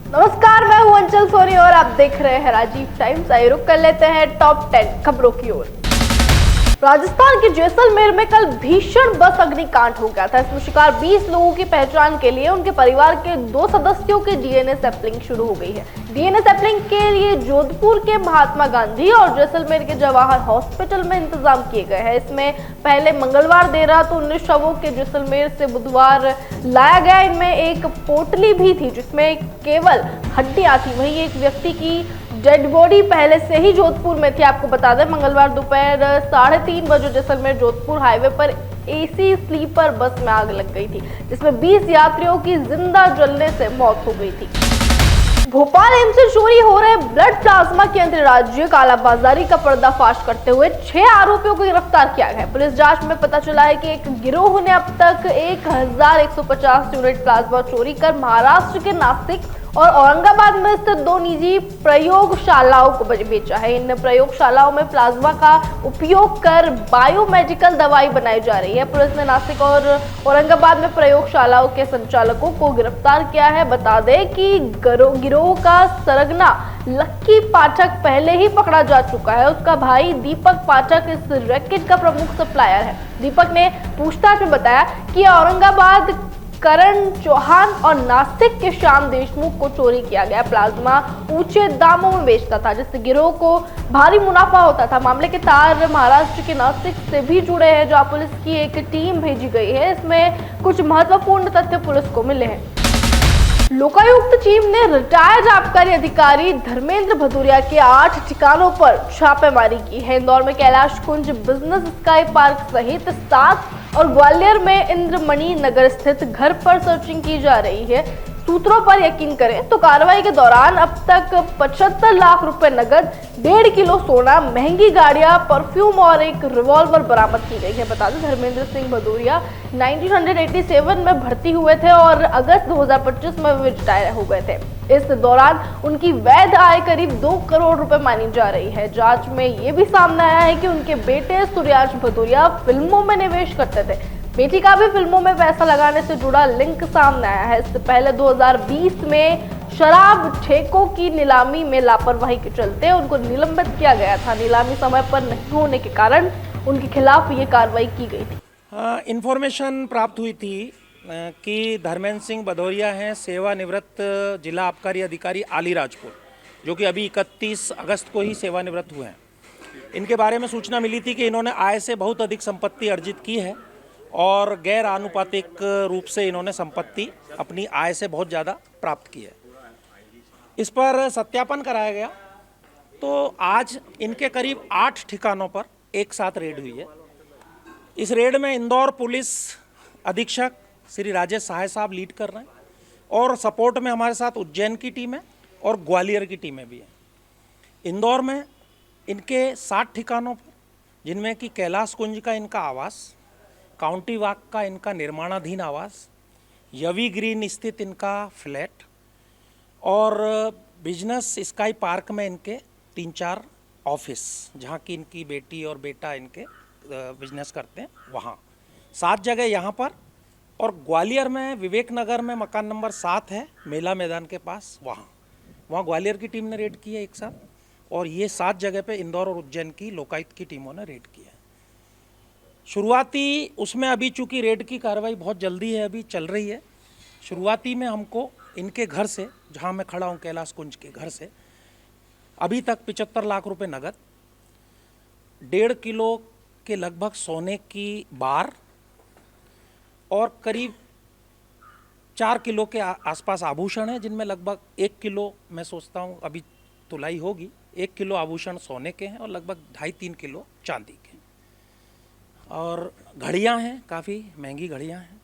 नमस्कार, मैं हूं अंचल सोनी और आप देख रहे हैं राजीव टाइम्स। आइए रुक कर लेते हैं टॉप 10 खबरों की ओर। राजस्थान के जैसलमेर में कल भीषण बस अग्निकांड हो गया था। इसमें शिकार 20 लोगों की पहचान के लिए उनके परिवार के 2 सदस्यों की डीएनए सैंपलिंग शुरू हो गई है। डीएनए सैंपलिंग के लिए जोधपुर के महात्मा गांधी और जैसलमेर के जवाहर हॉस्पिटल में इंतजाम किए गए हैं। इसमें पहले मंगलवार देर रात 19 शवों के जैसलमेर से बुधवार लाया गया। इनमें एक पोटली भी थी जिसमें केवल हड्डियां थी। वहीं एक व्यक्ति की डेड बॉडी पहले से ही जोधपुर में थी। आपको बता दें, मंगलवार दोपहर 3:30 बजे जैसलमेर जोधपुर हाईवे पर एसी स्लीपर बस में आग लग गई थी, जिसमें 20 यात्रियों की जिंदा जलने से मौत हो गई थी। भोपाल एम्स से चोरी हो रहे ब्लड प्लाज्मा की अंतर्राज्यीय कालाबाजारी का पर्दाफाश करते हुए 6 आरोपियों को गिरफ्तार किया गया है। पुलिस जांच में पता चला है कि एक गिरोह ने अब तक 1150 यूनिट प्लाज्मा चोरी कर महाराष्ट्र के नासिक और औरंगाबाद में स्थित 2 निजी प्रयोगशालाओं को बेचा है। इन प्रयोगशालाओं में प्लाज्मा का उपयोग कर बायोमेडिकल दवाई बनाई जा रही है। पुलिस ने नासिक और औरंगाबाद में प्रयोगशालाओं के संचालकों को गिरफ्तार किया है। बता दें कि गिरोह का सरगना लक्की पाठक पहले ही पकड़ा जा चुका है। उसका भाई दीपक पाठक इस रैकेट का प्रमुख सप्लायर है। दीपक ने पूछताछ में बताया कि औरंगाबाद करण चौहान और नासिक के श्याम देशमुख को चोरी किया गया प्लाज्मा ऊंचे दामों में बेचता था, जिससे गिरोह को भारी मुनाफा होता था। मामले के तार महाराष्ट्र के नासिक से भी जुड़े हैं, जहां पुलिस की एक टीम भेजी गई है। इसमें कुछ महत्वपूर्ण तथ्य पुलिस को मिले हैं। लोकायुक्त टीम ने रिटायर्ड आबकारी अधिकारी धर्मेंद्र भदौरिया के 8 ठिकानों पर छापेमारी की है। इंदौर में कैलाश कुंज बिजनेस स्काई पार्क सहित 7 और ग्वालियर में इंद्रमणि नगर स्थित घर पर सर्चिंग की जा रही है। सूत्रों पर यकीन करें तो कार्रवाई के दौरान अब तक 75 लाख रुपए नगद, 1.5 किलो सोना, महंगी गाड़ियां, परफ्यूम और एक रिवॉल्वर बरामद की गई है। बता दें, धर्मेंद्र सिंह भदौरिया 1987 में भर्ती हुए थे और अगस्त 2025 में वे रिटायर हो गए थे। इस दौरान उनकी वैध आय करीब 2 करोड़ रुपए मानी जा रही है। जांच में ये भी सामने आया है कि उनके बेटे सूर्याश भदौरिया फिल्मों में निवेश करते थे। बेटी का भी फिल्मों में पैसा लगाने से जुड़ा लिंक सामने आया है। इससे पहले 2020 में शराब ठेकों की नीलामी में लापरवाही के चलते उनको निलंबित किया गया था। नीलामी समय पर नहीं होने के कारण उनके खिलाफ ये कार्रवाई की गई थी। इंफॉर्मेशन प्राप्त हुई थी कि धर्मेंद्र सिंह भदौरिया हैं सेवानिवृत्त जिला आबकारी अधिकारी अलीराजपुर, जो कि अभी 31 अगस्त को ही सेवानिवृत्त हुए हैं। इनके बारे में सूचना मिली थी कि इन्होंने आय से बहुत अधिक संपत्ति अर्जित की है और गैर आनुपातिक रूप से इन्होंने संपत्ति अपनी आय से बहुत ज़्यादा प्राप्त की है। इस पर सत्यापन कराया गया तो आज इनके करीब 8 ठिकानों पर एक साथ रेड हुई है। इस रेड में इंदौर पुलिस अधीक्षक श्री राजेश सहाय साहब लीड कर रहे हैं और सपोर्ट में हमारे साथ उज्जैन की टीम है और ग्वालियर की टीमें भी हैं। इंदौर में इनके 60 ठिकानों पर, जिनमें कि कैलाश कुंज का इनका आवास, काउंटी वाक का इनका निर्माणाधीन आवास, यवी ग्रीन स्थित इनका फ्लैट और बिजनेस स्काई पार्क में इनके 3-4 ऑफिस, जहाँ की इनकी बेटी और बेटा इनके बिजनेस करते हैं, वहाँ 7 जगह यहाँ पर। और ग्वालियर में विवेक नगर में मकान नंबर 7 है, मेला मैदान के पास, वहाँ ग्वालियर की टीम ने रेड की है एक साथ। और ये 7 जगह पे इंदौर और उज्जैन की लोकायुक्त की टीमों ने रेड किया है। शुरुआती उसमें अभी चूँकि रेड की कार्रवाई बहुत जल्दी है, अभी चल रही है। शुरुआती में हमको इनके घर से, जहाँ मैं खड़ा हूँ कैलाश कुंज के घर से, अभी तक 75 लाख रुपए नगद, 1.5 किलो के लगभग सोने की बार और करीब 4 किलो के आसपास आभूषण हैं, जिनमें लगभग 1 किलो, मैं सोचता हूँ अभी तुलाई होगी, 1 किलो आभूषण सोने के हैं और लगभग 2.5-3 किलो चांदी के। और घड़ियाँ हैं, काफ़ी महंगी घड़ियाँ हैं,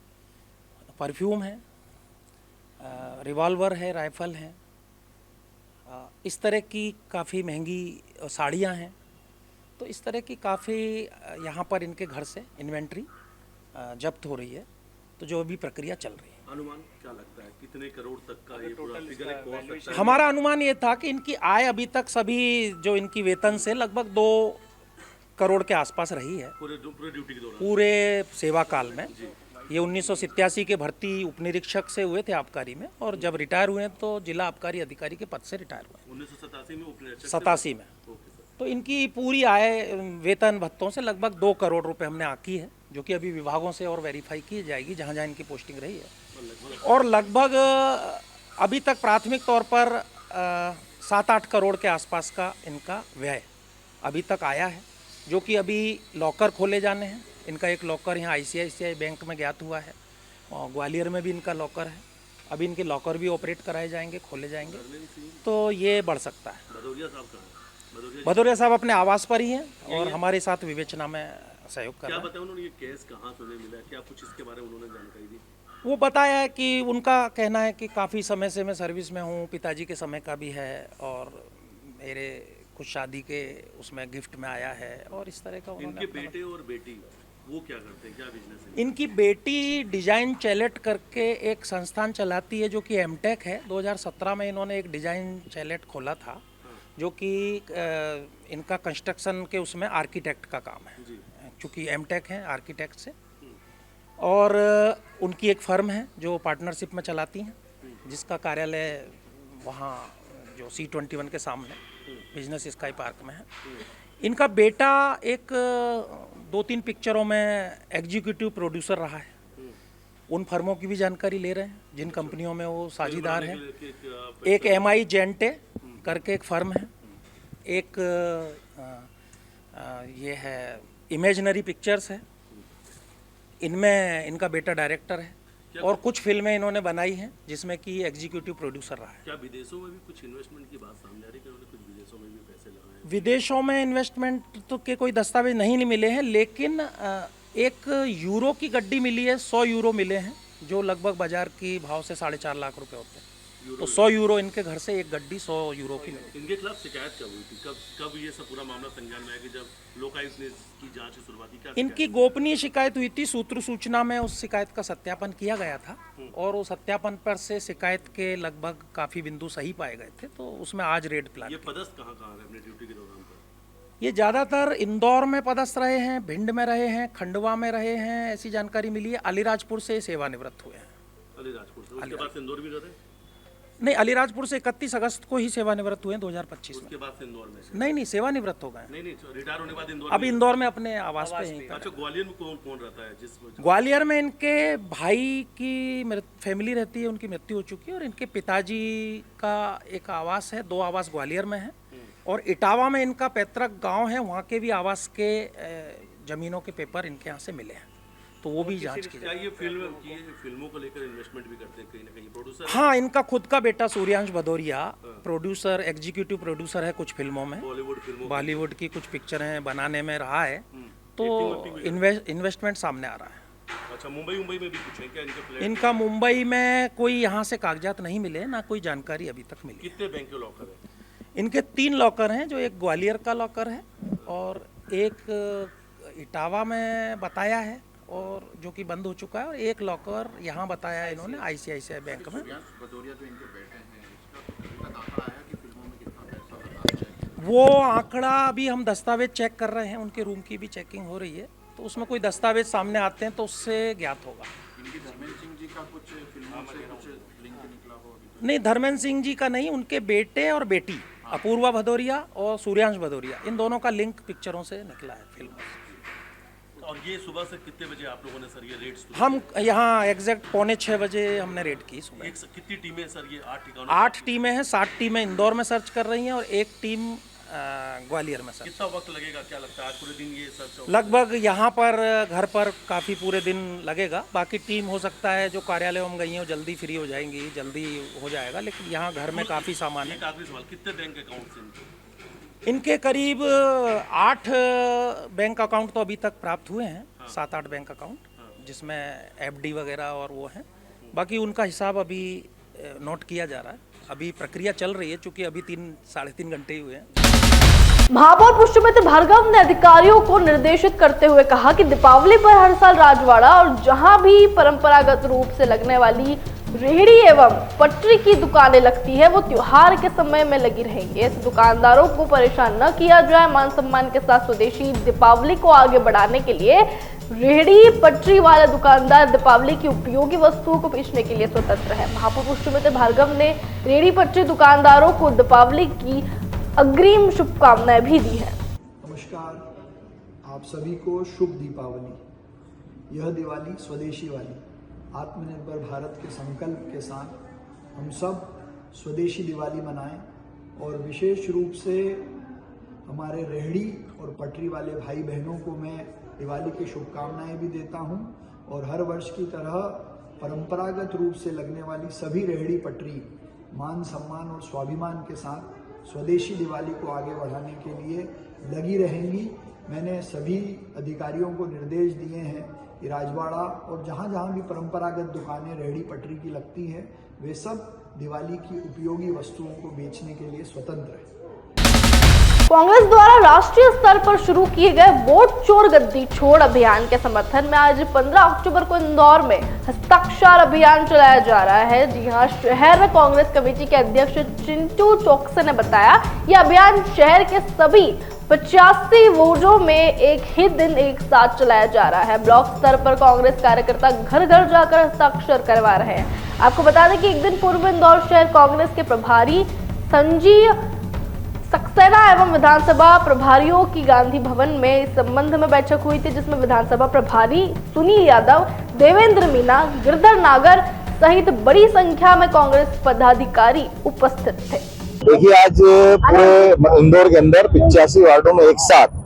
परफ्यूम है, रिवॉल्वर है, राइफल है, इस तरह की काफ़ी महंगी साड़ियाँ हैं। तो इस तरह की काफ़ी यहाँ पर इनके घर से इन्वेंट्री जब्त हो रही है। तो जो अभी प्रक्रिया चल रही है। अनुमान क्या लगता है कितने करोड़ तक का ये पूरा फिगर पहुंच सकता है? हमारा अनुमान ये था कि इनकी आय अभी तक सभी जो इनकी वेतन से लगभग 2 करोड़ के आसपास रही है पूरे ड्यूटी के दौरान, पूरे सेवा काल में। ये 1987 के भर्ती उपनिरीक्षक से हुए थे आबकारी में, और जब रिटायर हुए तो जिला आबकारी अधिकारी के पद से रिटायर हुए 1987 में उपनिरीक्षक 87 में। Okay sir. तो इनकी पूरी आय वेतन भत्तों से लगभग 2 करोड़ रुपए हमने आकी है, जो कि अभी विभागों से और वेरीफाई की जाएगी जहाँ जहाँ इनकी पोस्टिंग रही है। और लगभग अभी तक प्राथमिक तौर पर 7-8 करोड़ के आसपास का इनका व्यय अभी तक आया है, जो कि अभी लॉकर खोले जाने हैं। इनका एक लॉकर यहाँ ICICI बैंक में ज्ञात हुआ है, और ग्वालियर में भी इनका लॉकर है। अभी इनके लॉकर भी ऑपरेट कराए जाएंगे, खोले जाएंगे, तो ये बढ़ सकता है। भदौरिया साहब कहाँ? भदौरिया साहब अपने आवास पर ही हैं और हमारे साथ विवेचना में सहयोग कर रहे क्या हैं। बताया उन्होंने, ये केस कहाँ से उन्हें मिला, क्या कुछ इसके बारे में उन्होंने जानकारी दी? वो बताया है कि उनका कहना है कि काफ़ी समय से मैं सर्विस में हूँ, पिताजी के समय का भी है, और मेरे कुछ शादी के उसमें गिफ्ट में आया है, और इस तरह का उन्होंने इनके बेटे और बेटी वो क्या करते हैं, क्या बिजनेस है? इनकी बेटी डिजाइन चैलेट करके एक संस्थान चलाती है, जो कि एमटेक है। 2017 में इन्होंने एक डिजाइन चैलेट खोला था, जो कि इनका कंस्ट्रक्शन के उसमें आर्किटेक्ट का काम है, चूँकि एमटेक है आर्किटेक्ट से। और उनकी एक फर्म है जो पार्टनरशिप में चलाती हैं, जिसका कार्यालय वहाँ जो C21 के सामने बिजनेस स्काई पार्क में है। इनका बेटा एक 2-3 पिक्चरों में एग्जीक्यूटिव प्रोड्यूसर रहा है। उन फर्मों की भी जानकारी ले रहे हैं जिन कंपनियों में वो साझीदार हैं। एक MI जेंटे करके एक फर्म है, एक ये है इमेजिनरी पिक्चर्स है, इनमें इनका बेटा डायरेक्टर है, और कुछ फिल्में इन्होंने बनाई हैं जिसमें कि एग्जीक्यूटिव प्रोड्यूसर रहा है। क्या विदेशों में भी कुछ इन्वेस्टमेंट की बात सामने आ रही है कि उन्होंने कुछ विदेशों में भी पैसे लगाए हैं? विदेशों में इन्वेस्टमेंट तो के कोई दस्तावेज नहीं मिले हैं, लेकिन एक यूरो की गड्डी मिली है, 100 यूरो मिले हैं, जो लगभग बाजार की भाव से 4.5 लाख रुपए होते हैं। तो 100 यूरो इनके घर से एक गड्डी 100 यूरो की मिली। इनके खिलाफ शिकायत कब हुई थी, कब ये सब पूरा मामला संज्ञान में आया कि जब लोकायुक्त ने की जांच की शुरुआत की? क्या इनकी गोपनीय शिकायत हुई थी, सूत्र सूचना में उस शिकायत का सत्यापन किया गया था, और उस सत्यापन पर से शिकायत के लगभग काफ़ी बिंदु सही पाए गए थे, तो उसमें आज रेड प्लान। ये पदस्थ कहाँ कहाँ रहे अपने ड्यूटी के दौरान पर? ये ज़्यादातर इंदौर में पदस्थ रहे हैं, भिंड में रहे हैं, खंडवा में रहे हैं, ऐसी जानकारी मिली है। अलीराजपुर से सेवानिवृत्त हुए हैं। अलीराजपुर से, उसके बाद से इंदौर भी रहे? नहीं, अलीराजपुर से 31 अगस्त को ही सेवानिवृत्त हुए 2025 में। उसके बाद से इंदौर में? नहीं, सेवानिवृत्त हो गए। नहीं, रिटायर होने के बाद इंदौर? अभी इंदौर में अपने आवास पे ही। अच्छा, ग्वालियर में कौन कौन रहता है? ग्वालियर में इनके भाई की फैमिली रहती है, उनकी मृत्यु हो चुकी है, और इनके पिताजी का एक आवास है, 2 आवास ग्वालियर में है, और इटावा में इनका पैतृक गांव है, वहाँ के भी आवास के जमीनों के पेपर इनके यहाँ से मिले हैं, तो वो भी जांच की जाए। ये फिल्मों को लेकर इन्वेस्टमेंट भी करते हैं कहीं ना कहीं प्रोड्यूसर? हाँ, इनका खुद का बेटा Suryansh Bhadauria producer, executive producer है कुछ फिल्मों में, बॉलीवुड की कुछ पिक्चरें बनाने में रहा है, तो इन्वेस्टमेंट सामने आ रहा है। अच्छा, मुंबई में भी कुछ है क्या इनके फ्लैट? इनका मुंबई में कोई यहाँ से कागजात नहीं मिले, ना कोई जानकारी अभी तक मिली। कितने बैंक के लॉकर है इनके? 3 लॉकर हैं, जो एक ग्वालियर का लॉकर है, और एक इटावा में बताया है, और जो कि बंद हो चुका है, और एक लॉकर यहाँ बताया है इन्होंने ICICI बैंक में। वो आंकड़ा अभी हम दस्तावेज चेक कर रहे हैं, उनके रूम की भी चेकिंग हो रही है, तो उसमें कोई दस्तावेज सामने आते हैं तो उससे ज्ञात होगा। धर्मेंद्र सिंह जी का कुछ फिल्मों से कुछ लिंक निकला हो? नहीं, धर्मेंद्र सिंह जी का नहीं, उनके बेटे और बेटी अपूर्वा भदौरिया और सूर्यांश भदौरिया, इन दोनों का लिंक पिक्चरों से निकला है, फिल्मों से। और ये सुबह से कितने बजे आप लोगों ने सर ये रेड शुरू? हम यहाँ एग्जैक्ट 5:45 बजे हमने रेड की सुबह। कितनी टीमें सर ये? 8 ठिकानों? 8 टीमें हैं, 7 टीमें इंदौर में सर्च कर रही हैं, और एक टीम ग्वालियर में सर्च। कितना वक्त लगेगा, क्या लगता है आज पूरे दिन ये सर्च होगा? लगभग यहाँ पर घर पर काफ़ी पूरे दिन लगेगा। बाकी टीम हो सकता है जो कार्यालयों में गई हैं वो जल्दी फ्री हो जाएंगी, जल्दी हो जाएगा, लेकिन यहाँ घर में काफ़ी सामान है। एक आखिरी सवाल, कितने बैंक अकाउंट इनके? इनके करीब 8 बैंक अकाउंट तो अभी तक प्राप्त हुए हैं, 7-8 बैंक अकाउंट, जिसमें FD वगैरह और वो हैं। बाकी उनका हिसाब अभी नोट किया जा रहा है, अभी प्रक्रिया चल रही है, चूँकि अभी 3-3.5 घंटे ही हुए हैं। महापौर पुष्पमित्र भार्गव ने अधिकारियों को निर्देशित करते हुए कहा कि दीपावली पर हर साल राजवाड़ा और जहां भी परंपरागत रूप से लगने वाली रेहड़ी एवं पटरी की दुकानें लगती है वो त्योहार के समय में लगी रहेंगी। ऐसे दुकानदारों को परेशान न किया जाए। मान सम्मान के साथ स्वदेशी दीपावली को आगे बढ़ाने के लिए रेहड़ी पटरी वाला दुकानदार दीपावली की उपयोगी वस्तुओं को बेचने के लिए स्वतंत्र है। महापौर श्रीमती भार्गव ने रेहड़ी पटरी दुकानदारों को दीपावली की अग्रिम शुभकामनाएं भी दी है। नमस्कार, आप सभी को शुभ दीपावली। यह दिवाली स्वदेशी वाली आत्मनिर्भर भारत के संकल्प के साथ हम सब स्वदेशी दिवाली मनाएं और विशेष रूप से हमारे रेहड़ी और पटरी वाले भाई बहनों को मैं दिवाली की शुभकामनाएं भी देता हूं और हर वर्ष की तरह परंपरागत रूप से लगने वाली सभी रेहड़ी पटरी मान सम्मान और स्वाभिमान के साथ स्वदेशी दिवाली को आगे बढ़ाने के लिए लगी रहेंगी। मैंने सभी अधिकारियों को निर्देश दिए हैं कि राजवाड़ा और जहां जहां भी परंपरागत दुकानें रेहड़ी पटरी की लगती हैं वे सब दिवाली की उपयोगी वस्तुओं को बेचने के लिए स्वतंत्र हैं। कांग्रेस द्वारा राष्ट्रीय स्तर पर शुरू किए गए वोट चोर गद्दी छोड़ अभियान के समर्थन में आज 15 अक्टूबर को इंदौर में हस्ताक्षर अभियान चलाया जा रहा है। जी हां, शहर कांग्रेस कमेटी के अध्यक्ष चिंटू चौकसे ने बताया, यह अभियान शहर के सभी 85 वार्डों में एक ही दिन एक साथ चलाया जा रहा है। ब्लॉक स्तर पर कांग्रेस कार्यकर्ता घर घर जाकर हस्ताक्षर करवा रहे हैं। आपको बता दें कि एक दिन पूर्व इंदौर शहर कांग्रेस के प्रभारी संजीव सक्सेना एवं विधानसभा प्रभारियों की गांधी भवन में इस संबंध में बैठक हुई थी, जिसमें विधानसभा प्रभारी सुनील यादव, देवेंद्र मीना, गिरधर नागर सहित बड़ी संख्या में कांग्रेस पदाधिकारी उपस्थित थे। देखिए, आज पूरे इंदौर के अंदर 85 वार्डों में एक साथ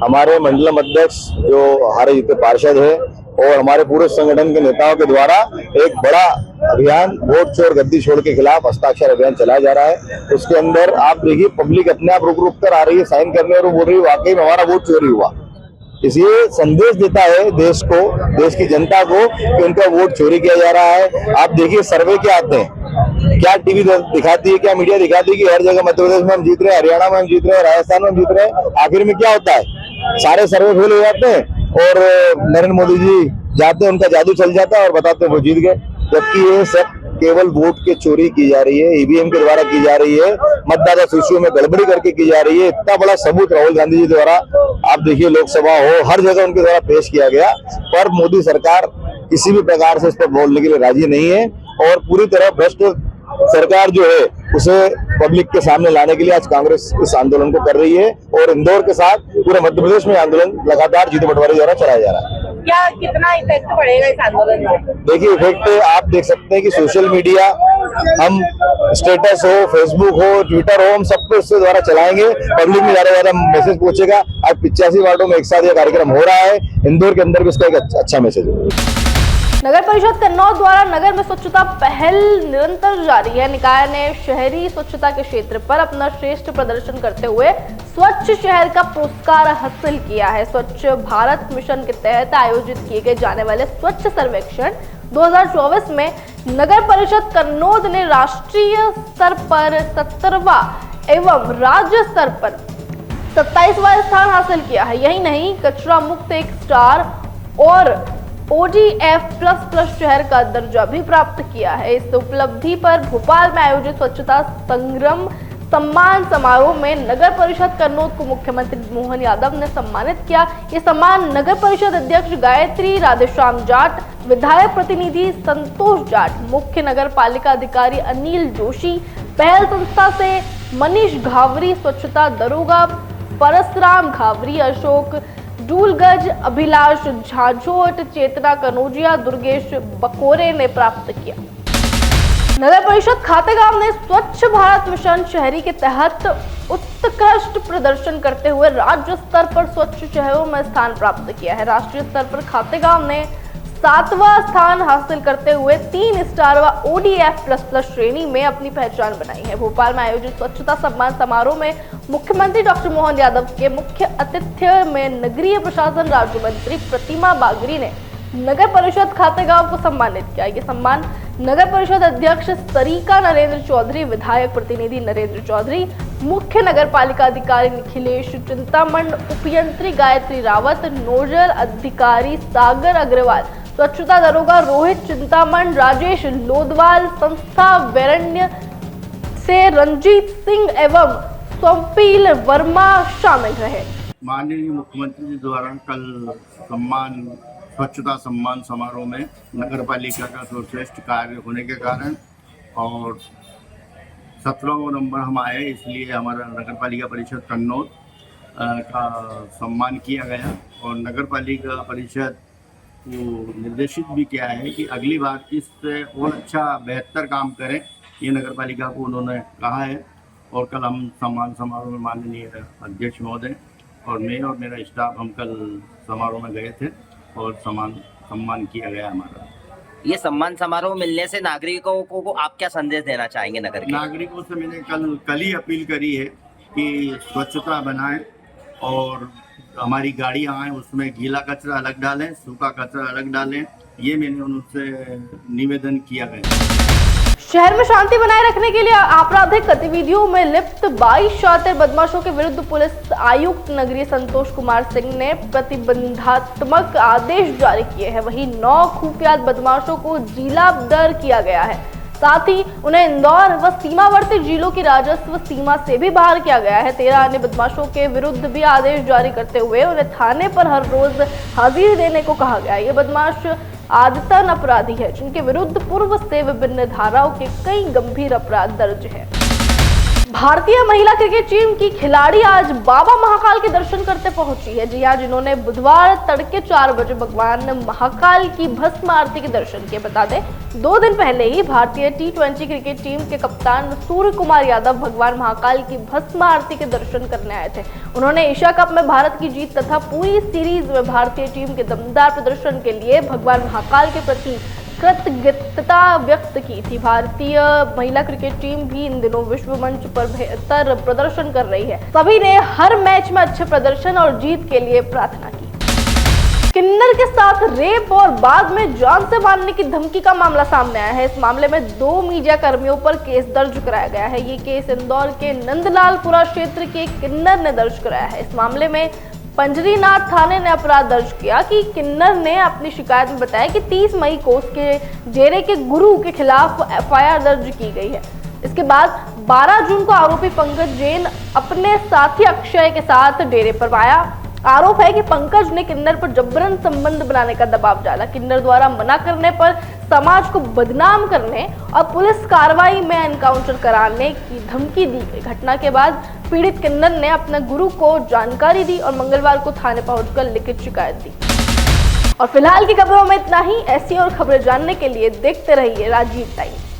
हमारे मंडलम अध्यक्ष जो हारे जीते पार्षद है और हमारे पूरे संगठन के नेताओं के द्वारा एक बड़ा अभियान वोट चोर गद्दी छोड़ के खिलाफ हस्ताक्षर अभियान चलाया जा रहा है। उसके अंदर आप देखिए पब्लिक अपने आप रुक कर आ रही है साइन करने और बोल रही है वाकई में हमारा वोट चोरी हुआ। इसलिए संदेश देता है देश को, देश की जनता को कि उनका वोट चोरी किया जा रहा है। आप देखिए सर्वे क्या आते हैं, क्या टीवी दिखाती है, क्या मीडिया दिखाती है कि हर जगह मध्य प्रदेश में हम जीत रहे हैं, हरियाणा में हम जीत रहे हैं, राजस्थान में हम जीत रहे हैं। आखिर में क्या होता है, सारे सर्वे फेल हो जाते हैं और नरेंद्र मोदी जी जाते हैं, उनका जादू चल जाता है और बताते हैं वो जीत गए। जबकि ये सब केवल वोट की चोरी की जा रही है, ईवीएम के द्वारा की जा रही है, मतदाता सूचियों में गड़बड़ी करके की जा रही है। इतना बड़ा सबूत राहुल गांधी जी द्वारा आप देखिए लोकसभा हो हर जगह उनके द्वारा पेश किया गया, पर मोदी सरकार किसी भी प्रकार से इस पर बोलने के लिए राजी नहीं है और पूरी तरह भ्रष्ट सरकार जो है उसे पब्लिक के सामने लाने के लिए आज कांग्रेस इस आंदोलन को कर रही है और इंदौर के साथ पूरे मध्य प्रदेश में आंदोलन लगातार जीतू पटवारी द्वारा चलाया जा रहा है। क्या कितना इफेक्ट पड़ेगा इस आंदोलन से? देखिए इफेक्ट आप देख सकते हैं कि सोशल मीडिया, हम स्टेटस हो, फेसबुक हो, ट्विटर हो, हम सब कुछ इसके द्वारा चलाएंगे। पब्लिक में ज्यादा मैसेज पहुंचेगा। आज 85 वार्डों में एक साथ ये कार्यक्रम हो रहा है। इंदौर के अंदर भी इसका एक अच्छा मैसेज है। नगर परिषद कन्नौज द्वारा नगर में स्वच्छता पहल निरंतर जारी है। निकाय ने शहरी स्वच्छता के क्षेत्र पर अपना श्रेष्ठ प्रदर्शन करते हुए स्वच्छ शहर का पुरस्कार हासिल किया है। स्वच्छ भारत मिशन के तहत आयोजित किए गए जाने वाले स्वच्छ सर्वेक्षण 2024 में नगर परिषद कन्नौज ने राष्ट्रीय स्तर पर 17वां एवं राज्य स्तर पर 27वां स्थान हासिल किया है। यही नहीं, कचरा मुक्त 1 स्टार और ODF++ शहर का दर्जा भी प्राप्त किया है। इस उपलब्धि पर भोपाल में आयोजित स्वच्छता संग्राम सम्मान समारोह में नगर परिषद कन्नौज को मुख्यमंत्री मोहन यादव ने सम्मानित किया। ये सम्मान नगर परिषद अध्यक्ष गायत्री राधेश्याम जाट, विधायक प्रतिनिधि संतोष जाट, मुख्य नगर पालिका अधिकारी अनिल जोशी, पहल संस्था से मनीष घावरी, स्वच्छता दरोगा परसराम घावरी, अशोक डूलगज, अभिलाष झाझोट, चेतना कनौजिया, दुर्गेश बकोरे ने प्राप्त किया। नगर परिषद खातेगांव ने स्वच्छ भारत मिशन शहरी के तहत उत्कृष्ट प्रदर्शन करते हुए राज्य स्तर पर स्वच्छ शहरों में स्थान प्राप्त किया है। राष्ट्रीय स्तर पर खातेगांव ने 7वां स्थान हासिल करते हुए 3 स्टार व ODF++ श्रेणी में अपनी पहचान बनाई है। भोपाल में आयोजित स्वच्छता सम्मान समारोह में मुख्यमंत्री डॉक्टर मोहन यादव के मुख्य आतिथ्य में नगरीय प्रशासन राज्य मंत्री प्रतिमा बागरी ने नगर परिषद खातेगांव को सम्मानित किया। ये सम्मान नगर परिषद अध्यक्ष सरिका नरेंद्र चौधरी, विधायक प्रतिनिधि नरेंद्र चौधरी, मुख्य नगर पालिका अधिकारी निखिलेश चिंतामण, उपयंत्री गायत्री रावत, नोडल अधिकारी सागर अग्रवाल, स्वच्छता दरोगा रोहित चिंतामण, राजेश लोदवाल, संस्था वैरण्य से रंजीत सिंह एवं स्वप्नील वर्मा शामिल रहे। माननीय मुख्यमंत्री जी द्वारा कल स्वच्छता सम्मान समारोह में नगर पालिका का सर्वश्रेष्ठ कार्य होने के कारण और 17 नंबर हम आए, इसलिए हमारा नगर पालिका परिषद कन्नौज का सम्मान किया गया। और नगर पालिका परिषद को निर्देशित भी किया है कि अगली बार इससे और अच्छा बेहतर काम करें, ये नगर पालिका को उन्होंने कहा है। और कल हम सम्मान समारोह में माननीय अध्यक्ष महोदय और मैं और मेरा स्टाफ हम कल समारोह में गए थे और सम्मान किया गया हमारा। ये सम्मान समारोह मिलने से नागरिकों को आप क्या संदेश देना चाहेंगे नगर के? नागरिकों से मैंने कल ही अपील करी है कि स्वच्छता बनाएं और हमारी गाड़ियाँ आएँ उसमें गीला कचरा अलग डालें, सूखा कचरा अलग डालें, ये मैंने उनसे निवेदन किया गया। शहर में शांति बनाए रखने के लिए आपराधिक गतिविधियों में लिप्त 22 शातिर बदमाशों के विरुद्ध पुलिस आयुक्त नगरीय संतोष कुमार सिंह ने प्रतिबंधात्मक आदेश जारी किए हैं। वहीं 9 खुफिया बदमाशों को जिलाबदर किया गया है। साथ ही उन्हें इंदौर व सीमावर्ती जिलों की राजस्व सीमा से भी बाहर किया गया है। 13 अन्य बदमाशों के विरुद्ध भी आदेश जारी करते हुए उन्हें थाने पर हर रोज हाजिरी देने को कहा गया। ये बदमाश आदतन अपराधी है जिनके विरुद्ध पूर्व से विभिन्न धाराओं के कई गंभीर अपराध दर्ज है। भारतीय महिला क्रिकेट टीम की खिलाड़ी आज बाबा महाकाल के दर्शन करते पहुंची है। जी हां, जिन्होंने बुधवार तड़के 4 बजे भगवान महाकाल की भस्म आरती के दर्शन किए। बता दें 2 दिन पहले ही भारतीय T20 क्रिकेट टीम के कप्तान सूर्य कुमार यादव भगवान महाकाल की भस्म आरती के दर्शन करने आए थे। उन्होंने एशिया कप में भारत की जीत तथा पूरी सीरीज में भारतीय टीम के दमदार प्रदर्शन के लिए भगवान महाकाल के प्रति कृतज्ञता व्यक्त की थी। भारतीय महिला क्रिकेट टीम भी इन दिनों विश्व मंच पर बेहतर प्रदर्शन कर रही है। सभी ने हर मैच में अच्छे प्रदर्शन और जीत के लिए प्रार्थना की। किन्नर के साथ रेप और बाद में जान से मारने की धमकी का मामला सामने आया है। इस मामले में 2 मीडिया कर्मियों पर केस दर्ज कराया गया है। ये केस इंदौर के नंदलालपुरा क्षेत्र के किन्नर ने दर्ज कराया है। इस मामले में पंजरीनाथ थाने ने अपराध दर्ज किया कि किन्नर ने अपनी शिकायत में बताया कि 30 मई को उसके जेरे के गुरु के खिलाफ FIR दर्ज की गई है। इसके बाद 12 जून को आरोपी पंकज जैन अपने साथी अक्षय के साथ डेरे पर आया। आरोप है कि पंकज ने किन्नर पर जबरन संबंध बनाने का दबाव डाला। किन्नर द्वारा मना करने पर समाज को बदनाम करने और पुलिस कार्रवाई में एनकाउंटर कराने की धमकी दी गई। घटना के बाद पीड़ित किन्नर ने अपने गुरु को जानकारी दी और मंगलवार को थाने पहुंचकर लिखित शिकायत दी। और फिलहाल की खबरों में इतना ही। ऐसी और खबरें जानने के लिए देखते रहिए राजीव टाइम्स।